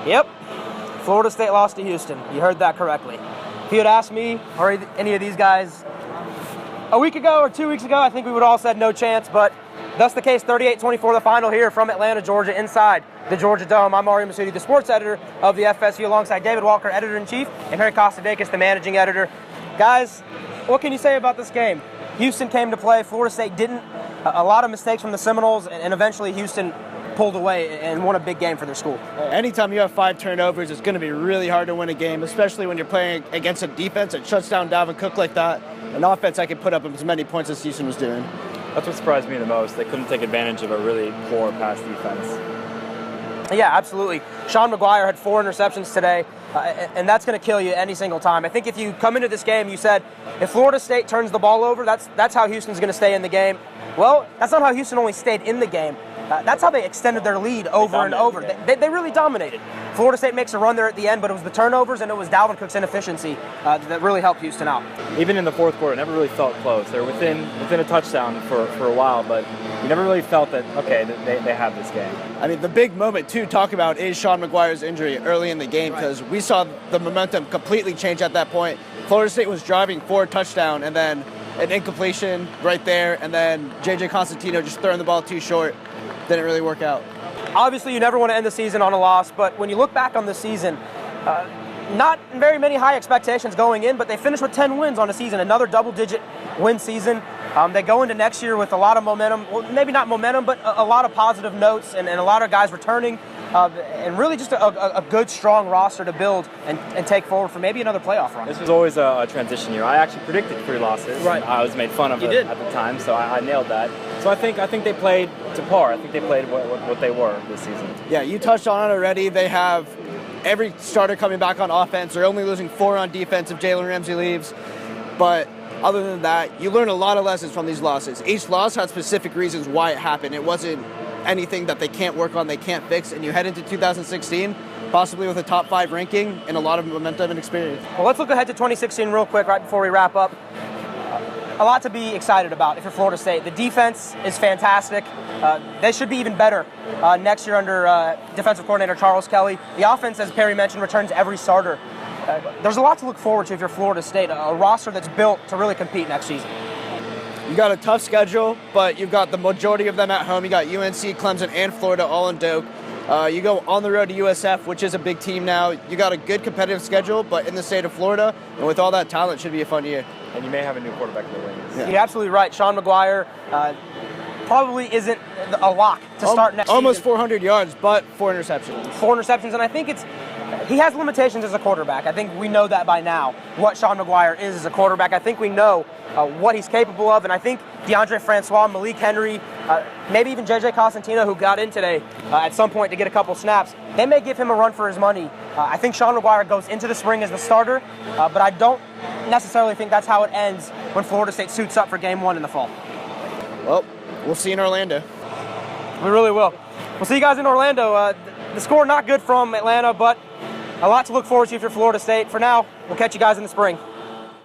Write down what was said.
Yep, Florida State lost to Houston. You heard that correctly. If you had asked me or any of these guys a week ago or 2 weeks ago, I think we would all said no chance, but thus the case, 38-24 the final here from Atlanta, Georgia, inside the Georgia Dome. I'm Mario Masudi, the sports editor of the FSView, alongside David Walker, editor-in-chief, and Harry Kostadakis, the managing editor. Guys, what can you say about this game? Houston came to play, Florida State didn't. A lot of mistakes from the Seminoles, and eventually Houston pulled away and won a big game for their school. Anytime you have 5 turnovers, it's going to be really hard to win a game, especially when you're playing against a defense that shuts down Dalvin Cook like that, an offense that could put up as many points as Houston was doing. That's what surprised me the most. They couldn't take advantage of a really poor pass defense. Yeah, absolutely. Sean McGuire had 4 interceptions today, and that's going to kill you any single time. I think if you come into this game, you said, if Florida State turns the ball over, that's how Houston's going to stay in the game. Well, that's not how Houston only stayed in the game. That's how they extended their lead over and over. They really dominated. Florida State makes a run there at the end, but it was the turnovers and it was Dalvin Cook's inefficiency that really helped Houston out. Even in the fourth quarter, it never really felt close. They were within a touchdown for a while, but you never really felt that, okay, they have this game. I mean, the big moment to talk about is Sean McGuire's injury early in the game, because we saw the momentum completely change at that point. Florida State was driving for a touchdown, and then an incompletion right there, and then J.J. Constantino just throwing the ball too short. Didn't really work out. Obviously, you never want to end the season on a loss, but when you look back on the season, not very many high expectations going in, but they finished with 10 wins on a season, another double-digit win season. They go into next year with a lot of momentum, well, maybe not momentum, but a lot of positive notes and a lot of guys returning, and really just a good, strong roster to build and take forward for maybe another playoff run. This was always a transition year. I actually predicted 3 losses. Right. I was made fun of it at the time, so I nailed that. So I think they played to par. I think they played what they were this season. Yeah, you touched on it already. They have every starter coming back on offense. They're only losing 4 on defense if Jalen Ramsey leaves. But other than that, you learn a lot of lessons from these losses. Each loss had specific reasons why it happened. It wasn't anything that they can't work on, they can't fix. And you head into 2016 possibly with a top 5 ranking and a lot of momentum and experience. Well, let's look ahead to 2016 real quick right before we wrap up. A lot to be excited about if you're Florida State. The defense is fantastic. They should be even better next year under defensive coordinator Charles Kelly. The offense, as Perry mentioned, returns every starter. There's a lot to look forward to if you're Florida State, a roster that's built to really compete next season. You got a tough schedule, but you've got the majority of them at home. You got UNC, Clemson, and Florida all in Doak. You go on the road to USF, which is a big team now. You got a good competitive schedule, but in the state of Florida, and with all that talent, it should be a fun year. And you may have a new quarterback in the wings. Yeah. You're absolutely right. Sean McGuire probably isn't a lock to start next Almost season. 400 yards, but 4 interceptions. 4 interceptions, and I think he has limitations as a quarterback. I think we know that by now, what Sean McGuire is as a quarterback. I think we know what he's capable of, and I think DeAndre Francois, Malik Henry, maybe even J.J. Constantino, who got in today at some point to get a couple snaps, they may give him a run for his money. I think Sean McGuire goes into the spring as the starter, but I don't necessarily think that's how it ends when Florida State suits up for Game 1 in the fall. Well, we'll see in Orlando. We really will. We'll see you guys in Orlando. The score not good from Atlanta, but a lot to look forward to if you're Florida State. For now, we'll catch you guys in the spring.